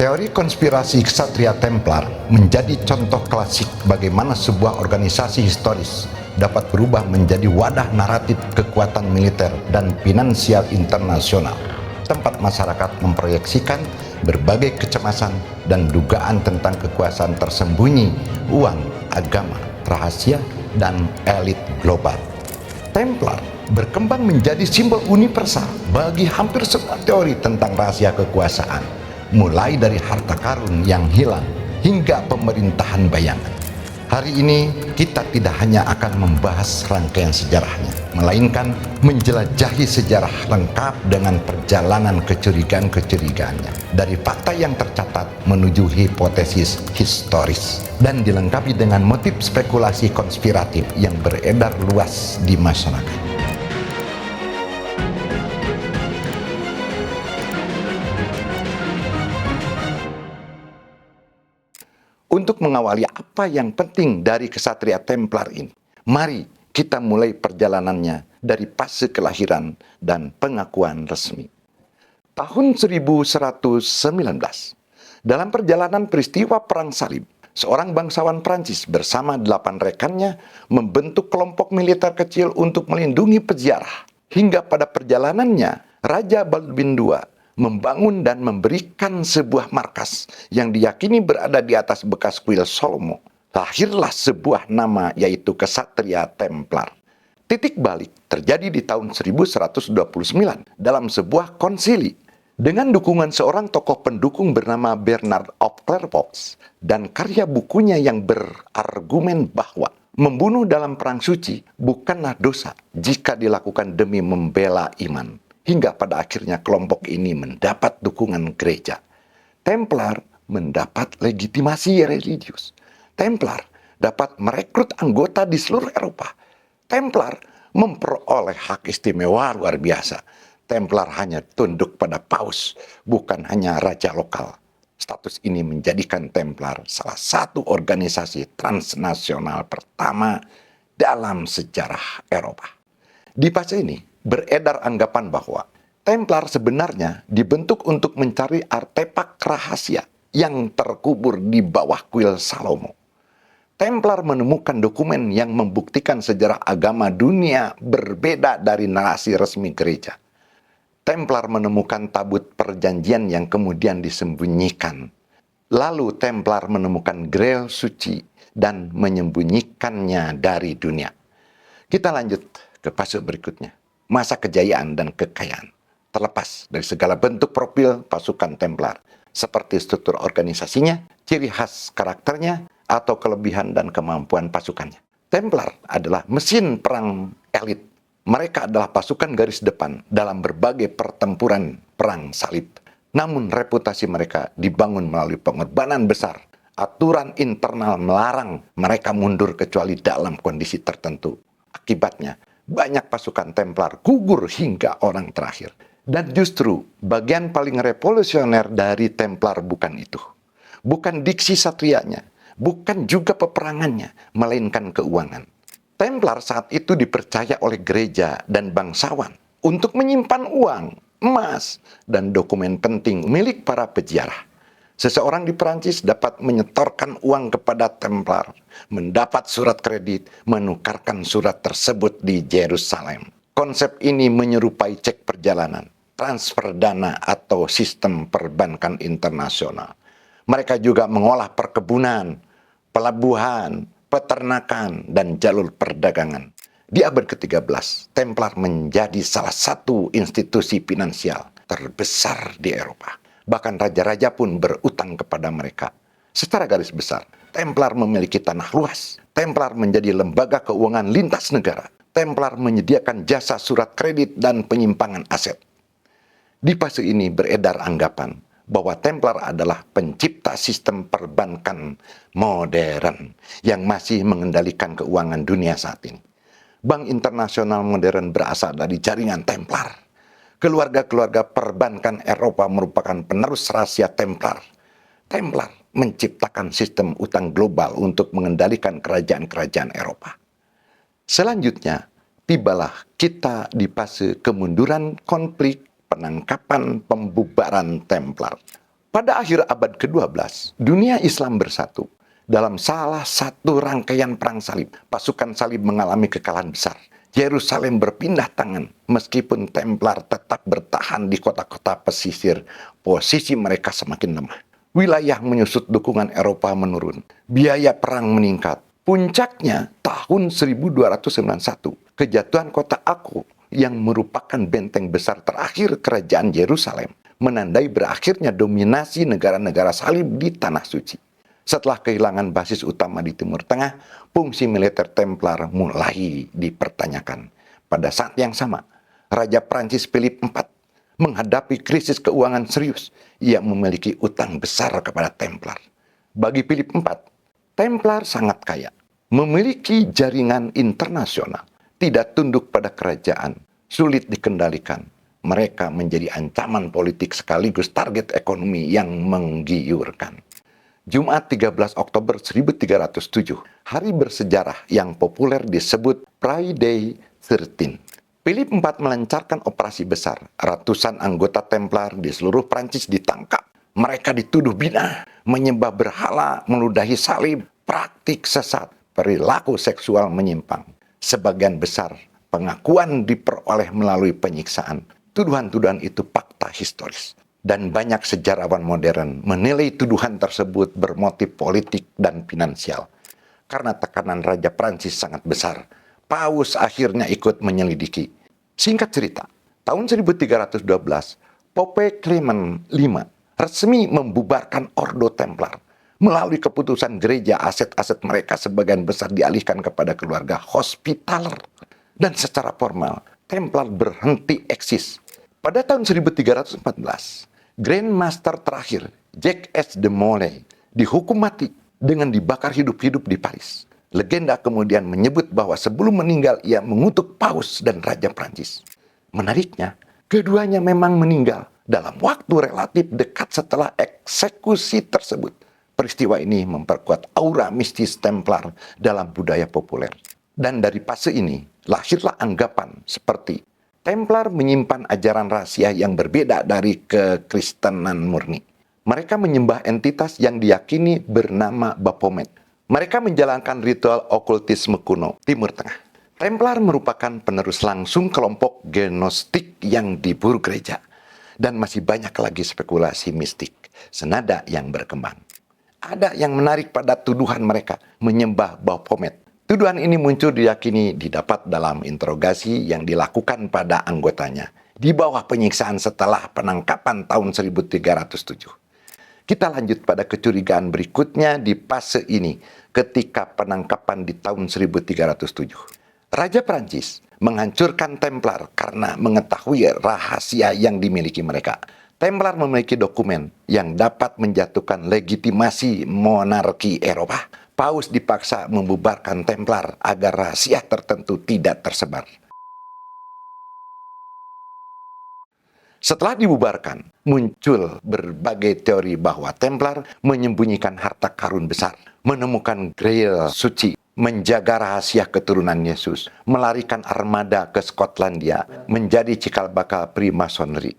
Teori konspirasi Ksatria Templar menjadi contoh klasik bagaimana sebuah organisasi historis dapat berubah menjadi wadah naratif kekuatan militer dan finansial internasional, tempat masyarakat memproyeksikan berbagai kecemasan dan dugaan tentang kekuasaan tersembunyi, uang, agama, rahasia, dan elit global. Templar berkembang menjadi simbol universal bagi hampir semua teori tentang rahasia kekuasaan, mulai dari harta karun yang hilang hingga pemerintahan bayangan. Hari ini kita tidak hanya akan membahas rangkaian sejarahnya, melainkan menjelajahi sejarah lengkap dengan perjalanan kecurigaan-kecurigaannya, dari fakta yang tercatat menuju hipotesis historis, dan dilengkapi dengan motif spekulasi konspiratif yang beredar luas di masyarakat. Untuk mengawali apa yang penting dari Ksatria Templar ini, mari kita mulai perjalanannya dari fase kelahiran dan pengakuan resmi. Tahun 1119, dalam perjalanan peristiwa Perang Salib, seorang bangsawan Prancis bersama 8 rekannya membentuk kelompok militer kecil untuk melindungi peziarah. Hingga pada perjalanannya, Raja Baldwin II membangun dan memberikan sebuah markas yang diyakini berada di atas bekas kuil Salomo. Lahirlah sebuah nama, yaitu Ksatria Templar. Titik balik terjadi di tahun 1129 dalam sebuah konsili dengan dukungan seorang tokoh pendukung bernama Bernard of Clairvaux dan karya bukunya yang berargumen bahwa membunuh dalam perang suci bukanlah dosa jika dilakukan demi membela iman. Hingga pada akhirnya kelompok ini mendapat dukungan gereja. Templar mendapat legitimasi religius. Templar dapat merekrut anggota di seluruh Eropa. Templar memperoleh hak istimewa luar biasa. Templar hanya tunduk pada paus, bukan hanya raja lokal. Status ini menjadikan Templar salah satu organisasi transnasional pertama dalam sejarah Eropa. Di fase ini, beredar anggapan bahwa Templar sebenarnya dibentuk untuk mencari artefak rahasia yang terkubur di bawah kuil Salomo. Templar menemukan dokumen yang membuktikan sejarah agama dunia berbeda dari narasi resmi gereja. Templar menemukan tabut perjanjian yang kemudian disembunyikan. Lalu Templar menemukan Grail suci dan menyembunyikannya dari dunia. Kita lanjut ke fase berikutnya. Masa kejayaan dan kekayaan, terlepas dari segala bentuk profil pasukan Templar, seperti struktur organisasinya, ciri khas karakternya, atau kelebihan dan kemampuan pasukannya. Templar adalah mesin perang elit. Mereka adalah pasukan garis depan dalam berbagai pertempuran perang salib. Namun reputasi mereka dibangun melalui pengorbanan besar. Aturan internal melarang mereka mundur kecuali dalam kondisi tertentu. Akibatnya, banyak pasukan Templar gugur hingga orang terakhir. Dan justru bagian paling revolusioner dari Templar bukan itu. Bukan diksi satrianya, bukan juga peperangannya, melainkan keuangan. Templar saat itu dipercaya oleh gereja dan bangsawan untuk menyimpan uang, emas, dan dokumen penting milik para peziarah. Seseorang di Prancis dapat menyetorkan uang kepada Templar, mendapat surat kredit, menukarkan surat tersebut di Yerusalem. Konsep ini menyerupai cek perjalanan, transfer dana, atau sistem perbankan internasional. Mereka juga mengolah perkebunan, pelabuhan, peternakan, dan jalur perdagangan. Di abad ke-13, Templar menjadi salah satu institusi finansial terbesar di Eropa. Bahkan raja-raja pun berutang kepada mereka. Secara garis besar, Templar memiliki tanah luas. Templar menjadi lembaga keuangan lintas negara. Templar menyediakan jasa surat kredit dan penyimpangan aset. Di fase ini beredar anggapan bahwa Templar adalah pencipta sistem perbankan modern yang masih mengendalikan keuangan dunia saat ini. Bank internasional modern berasal dari jaringan Templar. Keluarga-keluarga perbankan Eropa merupakan penerus rahasia Templar. Templar menciptakan sistem utang global untuk mengendalikan kerajaan-kerajaan Eropa. Selanjutnya, tibalah kita di fase kemunduran konflik, penangkapan, pembubaran Templar. Pada akhir abad ke-12, dunia Islam bersatu. Dalam salah satu rangkaian perang salib, pasukan salib mengalami kekalahan besar. Yerusalem berpindah tangan, meskipun Templar tetap bertahan di kota-kota pesisir, posisi mereka semakin lemah. Wilayah menyusut, dukungan Eropa menurun, biaya perang meningkat. Puncaknya tahun 1291, kejatuhan kota Akko yang merupakan benteng besar terakhir kerajaan Yerusalem, menandai berakhirnya dominasi negara-negara salib di Tanah Suci. Setelah kehilangan basis utama di Timur Tengah, fungsi militer Templar mulai dipertanyakan. Pada saat yang sama, Raja Prancis Philip IV menghadapi krisis keuangan serius. Ia memiliki utang besar kepada Templar. Bagi Philip IV, Templar sangat kaya, memiliki jaringan internasional, tidak tunduk pada kerajaan, sulit dikendalikan. Mereka menjadi ancaman politik sekaligus target ekonomi yang menggiurkan. Jumat 13 Oktober 1307, hari bersejarah yang populer disebut Friday 13. Philip IV melancarkan operasi besar. Ratusan anggota Templar di seluruh Prancis ditangkap. Mereka dituduh bina, menyembah berhala, meludahi salib, praktik sesat, perilaku seksual menyimpang. Sebagian besar pengakuan diperoleh melalui penyiksaan. Tuduhan-tuduhan itu fakta historis. Dan banyak sejarawan modern menilai tuduhan tersebut bermotif politik dan finansial. Karena tekanan Raja Prancis sangat besar, Paus akhirnya ikut menyelidiki. Singkat cerita, tahun 1312, Pope Clement V resmi membubarkan Ordo Templar. Melalui keputusan gereja, aset-aset mereka sebagian besar dialihkan kepada keluarga Hospitaller. Dan secara formal, Templar berhenti eksis. Pada tahun 1314, Grand Master terakhir, Jacques de Molay, dihukum mati dengan dibakar hidup-hidup di Paris. Legenda kemudian menyebut bahwa sebelum meninggal ia mengutuk Paus dan Raja Prancis. Menariknya, keduanya memang meninggal dalam waktu relatif dekat setelah eksekusi tersebut. Peristiwa ini memperkuat aura mistis Templar dalam budaya populer. Dan dari fase ini, lahirlah anggapan seperti Templar menyimpan ajaran rahasia yang berbeda dari kekristenan murni. Mereka menyembah entitas yang diyakini bernama Baphomet. Mereka menjalankan ritual okultisme kuno Timur Tengah. Templar merupakan penerus langsung kelompok Gnostik yang diburu gereja. Dan masih banyak lagi spekulasi mistik, senada yang berkembang. Ada yang menarik pada tuduhan mereka menyembah Baphomet. Tuduhan ini muncul diyakini didapat dalam interogasi yang dilakukan pada anggotanya di bawah penyiksaan setelah penangkapan tahun 1307. Kita lanjut pada kecurigaan berikutnya di fase ini ketika penangkapan di tahun 1307. Raja Prancis menghancurkan Templar karena mengetahui rahasia yang dimiliki mereka. Templar memiliki dokumen yang dapat menjatuhkan legitimasi monarki Eropa. Paus dipaksa membubarkan Templar agar rahasia tertentu tidak tersebar. Setelah dibubarkan, muncul berbagai teori bahwa Templar menyembunyikan harta karun besar, menemukan Grail suci, menjaga rahasia keturunan Yesus, melarikan armada ke Skotlandia, menjadi cikal bakal Freemasonry.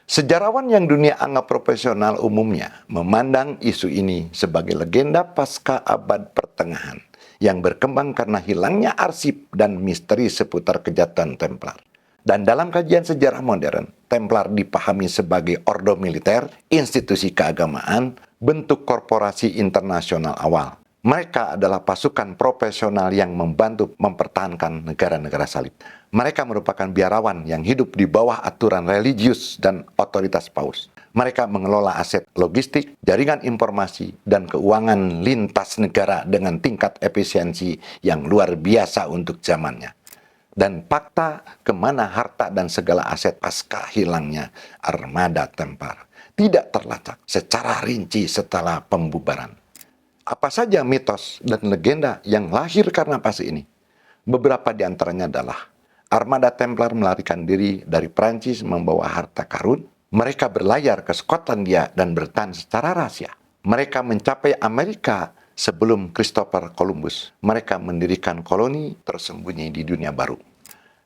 Sejarawan yang dunia anggap profesional umumnya memandang isu ini sebagai legenda pasca abad pertengahan yang berkembang karena hilangnya arsip dan misteri seputar kejahatan Templar. Dan dalam kajian sejarah modern, Templar dipahami sebagai ordo militer, institusi keagamaan, bentuk korporasi internasional awal. Mereka adalah pasukan profesional yang membantu mempertahankan negara-negara salib. Mereka merupakan biarawan yang hidup di bawah aturan religius dan otoritas Paus. Mereka mengelola aset logistik, jaringan informasi, dan keuangan lintas negara dengan tingkat efisiensi yang luar biasa untuk zamannya. Dan fakta kemana harta dan segala aset pasca hilangnya armada Templar tidak terlacak secara rinci setelah pembubaran. Apa saja mitos dan legenda yang lahir karena fase ini? Beberapa di antaranya adalah armada Templar melarikan diri dari Prancis membawa harta karun. Mereka berlayar ke Skotlandia dan bertahan secara rahasia. Mereka mencapai Amerika sebelum Christopher Columbus. Mereka mendirikan koloni tersembunyi di dunia baru.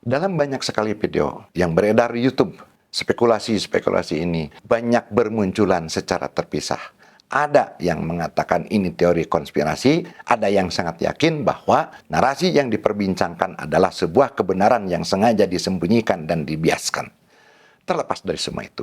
Dalam banyak sekali video yang beredar di YouTube, Spekulasi-spekulasi ini banyak bermunculan secara terpisah. Ada yang mengatakan ini teori konspirasi, ada yang sangat yakin bahwa narasi yang diperbincangkan adalah sebuah kebenaran yang sengaja disembunyikan dan dibiaskan. Terlepas dari semua itu,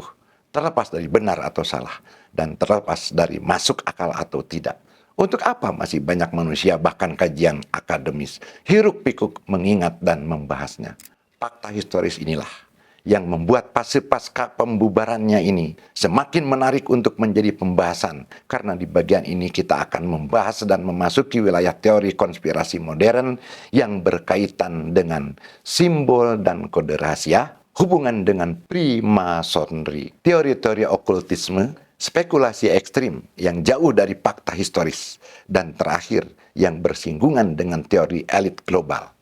terlepas dari benar atau salah, dan terlepas dari masuk akal atau tidak, untuk apa masih banyak manusia bahkan kajian akademis hiruk-pikuk mengingat dan membahasnya? Fakta historis inilah yang membuat fase pasca pembubarannya ini semakin menarik untuk menjadi pembahasan, karena di bagian ini kita akan membahas dan memasuki wilayah teori konspirasi modern yang berkaitan dengan simbol dan kode rahasia, hubungan dengan primasonry, teori-teori okultisme, spekulasi ekstrim yang jauh dari fakta historis, dan terakhir yang bersinggungan dengan teori elit global.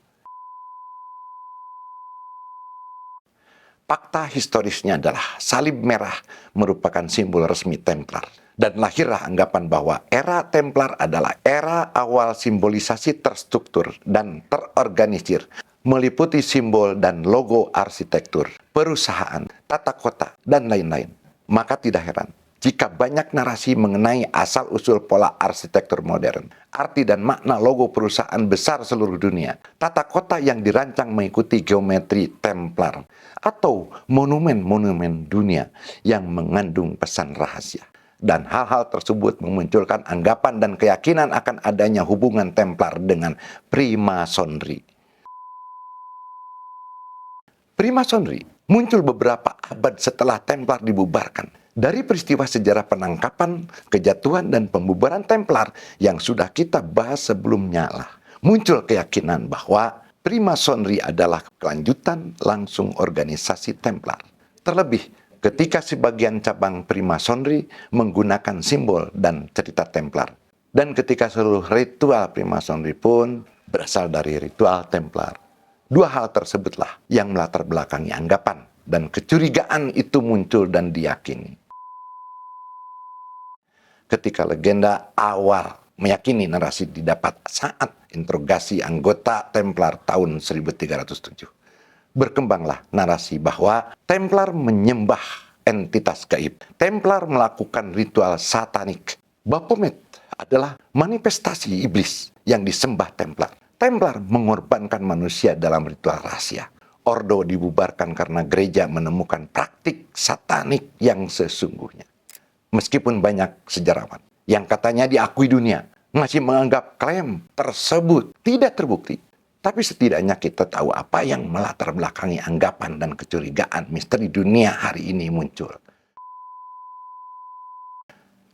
Fakta historisnya adalah salib merah merupakan simbol resmi Templar. Dan lahirlah anggapan bahwa era Templar adalah era awal simbolisasi terstruktur dan terorganisir, meliputi simbol dan logo arsitektur, perusahaan, tata kota, dan lain-lain. Maka tidak heran jika banyak narasi mengenai asal-usul pola arsitektur modern, arti dan makna logo perusahaan besar seluruh dunia, tata kota yang dirancang mengikuti geometri Templar, atau monumen-monumen dunia yang mengandung pesan rahasia. Dan hal-hal tersebut memunculkan anggapan dan keyakinan akan adanya hubungan Templar dengan Primasonry. Primasonry muncul beberapa abad setelah Templar dibubarkan. Dari peristiwa sejarah penangkapan, kejatuhan, dan pembubaran Templar yang sudah kita bahas sebelumnya lah, muncul keyakinan bahwa Primasonry adalah kelanjutan langsung organisasi Templar. Terlebih ketika sebagian cabang Primasonry menggunakan simbol dan cerita Templar. Dan ketika seluruh ritual Primasonry pun berasal dari ritual Templar. Dua hal tersebutlah yang melatar belakangi anggapan dan kecurigaan itu muncul dan diyakini. Ketika legenda awal meyakini narasi didapat saat interogasi anggota Templar tahun 1307. Berkembanglah narasi bahwa Templar menyembah entitas gaib. Templar melakukan ritual satanik. Baphomet adalah manifestasi iblis yang disembah Templar. Templar mengorbankan manusia dalam ritual rahasia. Ordo dibubarkan karena gereja menemukan praktik satanik yang sesungguhnya. Meskipun banyak sejarawan yang katanya diakui dunia masih menganggap klaim tersebut tidak terbukti, tapi setidaknya kita tahu apa yang melatar belakangi anggapan dan kecurigaan misteri dunia hari ini muncul.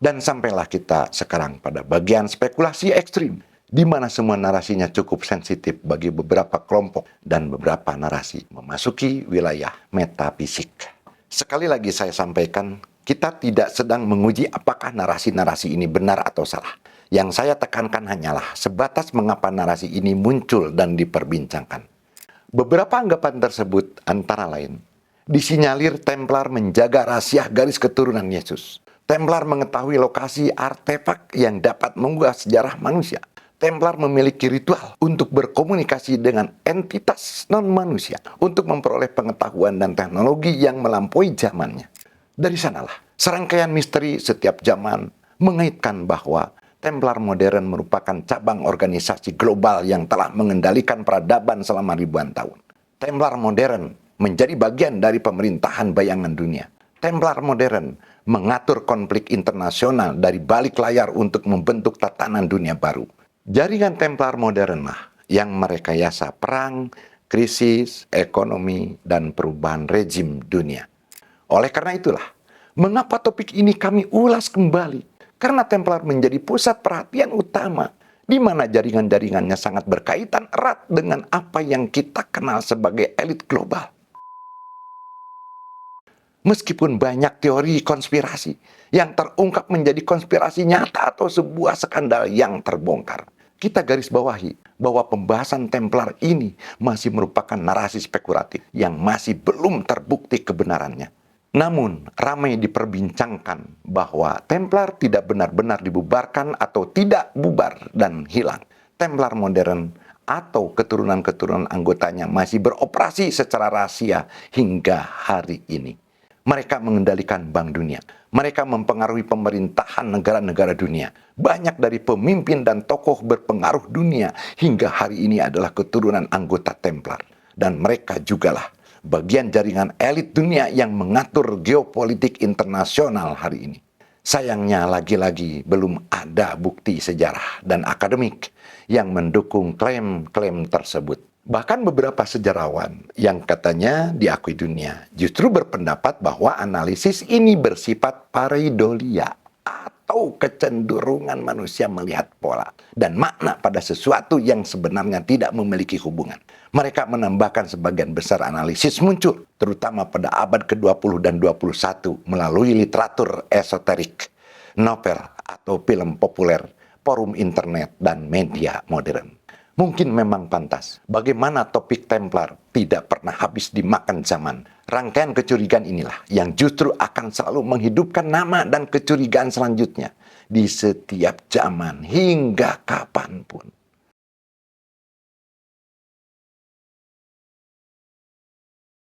Dan sampailah kita sekarang pada bagian spekulasi ekstrim, di mana semua narasinya cukup sensitif bagi beberapa kelompok dan beberapa narasi memasuki wilayah metafisik. Sekali lagi saya sampaikan, kita tidak sedang menguji apakah narasi-narasi ini benar atau salah. Yang saya tekankan hanyalah sebatas mengapa narasi ini muncul dan diperbincangkan. Beberapa anggapan tersebut antara lain, disinyalir Templar menjaga rahasia garis keturunan Yesus. Templar mengetahui lokasi artefak yang dapat mengubah sejarah manusia. Templar memiliki ritual untuk berkomunikasi dengan entitas non-manusia, untuk memperoleh pengetahuan dan teknologi yang melampaui zamannya. Dari sanalah serangkaian misteri setiap zaman mengaitkan bahwa Templar modern merupakan cabang organisasi global yang telah mengendalikan peradaban selama ribuan tahun. Templar modern menjadi bagian dari pemerintahan bayangan dunia. Templar modern mengatur konflik internasional dari balik layar untuk membentuk tatanan dunia baru. Jaringan Templar modernlah yang merekayasa perang, krisis, ekonomi, dan perubahan rezim dunia. Oleh karena itulah, mengapa topik ini kami ulas kembali? Karena Templar menjadi pusat perhatian utama, di mana jaringan-jaringannya sangat berkaitan erat dengan apa yang kita kenal sebagai elit global. Meskipun banyak teori konspirasi yang terungkap menjadi konspirasi nyata atau sebuah skandal yang terbongkar, kita garis bawahi bahwa pembahasan Templar ini masih merupakan narasi spekulatif yang masih belum terbukti kebenarannya. Namun, ramai diperbincangkan bahwa Templar tidak benar-benar dibubarkan atau tidak bubar dan hilang. Templar modern atau keturunan-keturunan anggotanya masih beroperasi secara rahasia hingga hari ini. Mereka mengendalikan Bank Dunia. Mereka mempengaruhi pemerintahan negara-negara dunia. Banyak dari pemimpin dan tokoh berpengaruh dunia hingga hari ini adalah keturunan anggota Templar. Dan mereka jugalah bagian jaringan elit dunia yang mengatur geopolitik internasional hari ini. Sayangnya lagi-lagi belum ada bukti sejarah dan akademik yang mendukung klaim-klaim tersebut. Bahkan beberapa sejarawan yang katanya diakui dunia justru berpendapat bahwa analisis ini bersifat pareidolia atau kecenderungan manusia melihat pola dan makna pada sesuatu yang sebenarnya tidak memiliki hubungan. Mereka menambahkan sebagian besar analisis muncul, terutama pada abad ke-20 dan 21 melalui literatur esoterik, novel atau film populer, forum internet, dan media modern. Mungkin memang pantas. Bagaimana topik Templar tidak pernah habis dimakan zaman. Rangkaian kecurigaan inilah yang justru akan selalu menghidupkan nama dan kecurigaan selanjutnya di setiap zaman hingga kapanpun.